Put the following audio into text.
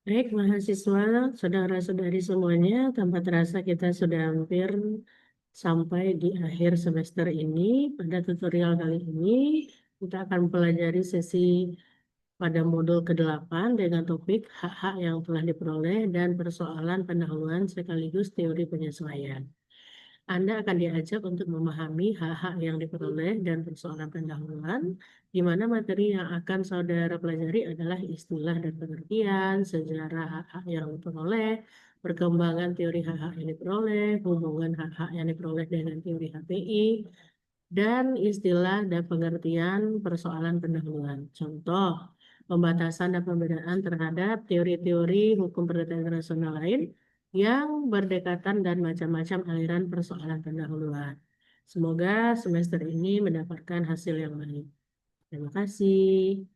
Baik, mahasiswa, saudara-saudari semuanya, tanpa terasa kita sudah hampir sampai di akhir semester ini. Pada tutorial kali ini, kita akan pelajari sesi pada modul ke-8 dengan topik hak-hak yang telah diperoleh dan persoalan pendahuluan sekaligus teori penyesuaian. Anda akan diajak untuk memahami hak-hak yang diperoleh dan persoalan pendahuluan, di mana materi yang akan saudara pelajari adalah istilah dan pengertian, sejarah hak-hak yang diperoleh, perkembangan teori hak-hak yang diperoleh, hubungan hak-hak yang diperoleh dengan teori HPI, dan istilah dan pengertian persoalan pendahuluan. Contoh, pembatasan dan pembedaan terhadap teori-teori hukum perdata internasional lain yang berdekatan dan macam-macam aliran persoalan pendahuluan. Semoga semester ini mendapatkan hasil yang baik. Terima kasih.